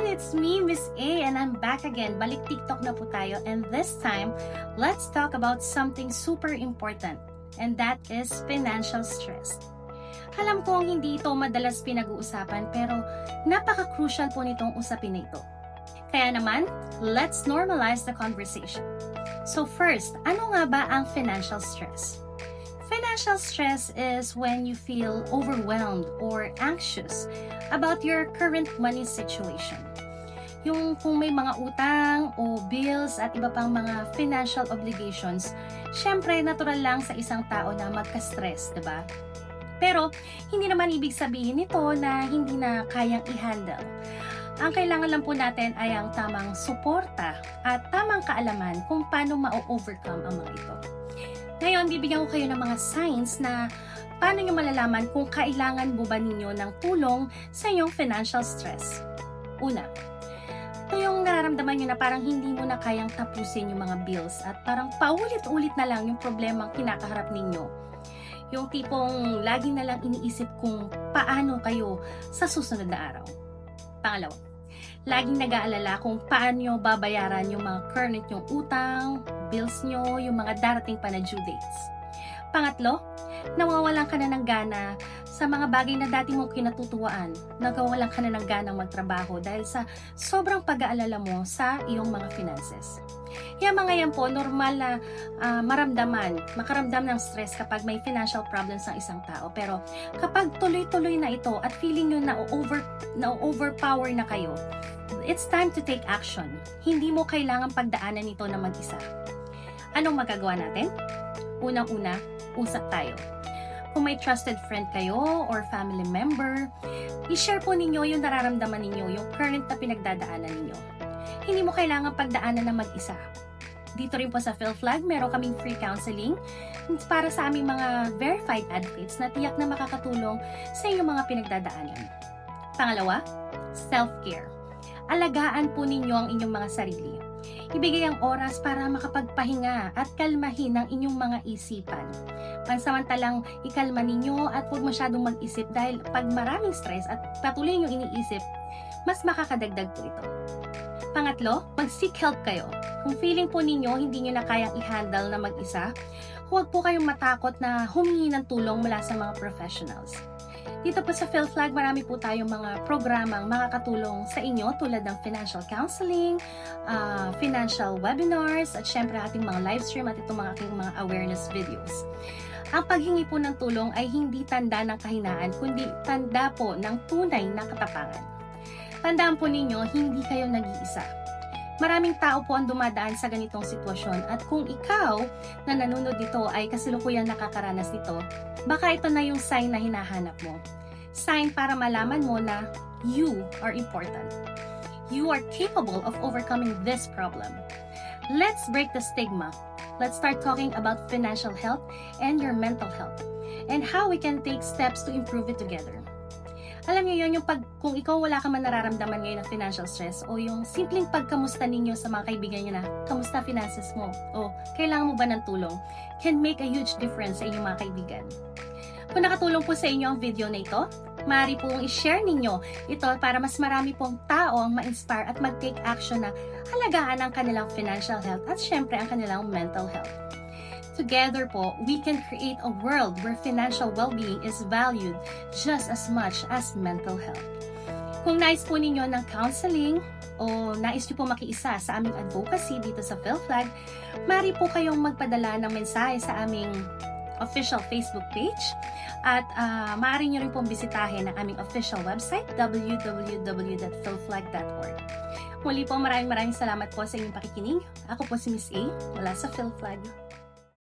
everyone! It's me, Miss A, and I'm back again. Balik TikTok na po tayo, and this time, let's talk about something super important, and that is financial stress. Alam kong hindi ito madalas pinag-uusapan, pero napaka-crucial po nitong usapin na ito. Kaya naman, let's normalize the conversation. So first, ano nga ba ang financial stress? Financial stress is when you feel overwhelmed or anxious about your current money situation. Yung kung may mga utang o bills at iba pang mga financial obligations, syempre natural lang sa isang tao na magka-stress, diba? Pero hindi naman ibig sabihin nito na hindi na kayang i-handle. Ang kailangan lang po natin ay ang tamang suporta at tamang kaalaman kung paano ma-overcome ang mga ito. Ngayon, bibigyan ko kayo ng mga signs na paano nyo malalaman kung kailangan mo ba ninyo ng tulong sa inyong financial stress. Una, ito yung nararamdaman nyo na parang hindi mo na kayang tapusin yung mga bills at parang paulit-ulit na lang yung problemang kinakaharap ninyo. Yung tipong lagi na lang iniisip kung paano kayo sa susunod na araw. Pangalawa, laging nag-aalala kung paano babayaran yung mga current yung utang, bills nyo, yung mga darating pa na due dates. Pangatlo, nawawalan ka na ng gana sa mga bagay na dati mong kinatutuwaan. Nagawalan ka na ng ganang magtrabaho dahil sa sobrang pag-aalala mo sa iyong mga finances. Yung mga yan po, normal na makaramdam ng stress kapag may financial problems ng isang tao. Pero kapag tuloy-tuloy na ito at feeling nyo na overpower na kayo, it's time to take action. Hindi mo kailangan pagdaanan ito na mag-isa. Anong magagawa natin? Unang-una, usap tayo. Kung may trusted friend kayo or family member, i-share po ninyo yung nararamdaman ninyo, yung current na pinagdadaanan ninyo. Hindi mo kailangan pagdaanan na mag-isa. Dito rin po sa PhilFlag, meron kaming free counseling para sa aming mga verified advocates na tiyak na makakatulong sa inyong mga pinagdadaanan. Pangalawa, self-care. Alagaan po ninyo ang inyong mga sarili. Ibigay ang oras para makapagpahinga at kalmahin ang inyong mga isipan. Pansamantalang ikalma ninyo at huwag masyadong mag-isip dahil pag maraming stress at patuloy nyo iniisip, mas makakadagdag po ito. Pangatlo, mag-seek help kayo. Kung feeling po ninyo hindi nyo na kayang i-handle na mag-isa, huwag po kayong matakot na humingi ng tulong mula sa mga professionals. Dito po sa PhilFlag, marami po tayong mga programang makakatulong sa inyo tulad ng financial counseling, financial webinars, at syempre ating mga live stream at itong aking mga awareness videos. Ang paghingi po ng tulong ay hindi tanda ng kahinaan, kundi tanda po ng tunay na katapangan. Tandaan po ninyo, hindi kayo nag-iisa. Maraming tao po ang dumadaan sa ganitong sitwasyon at kung ikaw na nanonood dito ay kasalukuyan nakakaranas nito, baka ito na yung sign na hinahanap mo. Sign para malaman mo na you are important. You are capable of overcoming this problem. Let's break the stigma. Let's start talking about financial health and your mental health and how we can take steps to improve it together. Alam niyo yun, kung ikaw wala ka man nararamdaman ngayon ng financial stress o yung simpleng pagkamusta ninyo sa mga kaibigan niyo na, kamusta finances mo? O kailangan mo ba ng tulong? Can make a huge difference sa inyong mga kaibigan. Kung nakatulong po sa inyo ang video na ito, maaari pong i-share ninyo ito para mas marami pong tao ang ma-inspire at mag-take action na halagaan ang kanilang financial health at syempre ang kanilang mental health. Together po, we can create a world where financial well-being is valued just as much as mental health. Kung nais po ninyo ng counseling o nais nyo po makiisa sa aming advocacy dito sa PhilFlag, maaari po kayong magpadala ng mensahe sa aming official Facebook page at maaari nyo rin pong bisitahin ang aming official website www.philflag.org. Muli po, maraming salamat po sa inyong pakikinig. Ako po si Miss A mula sa PhilFlag.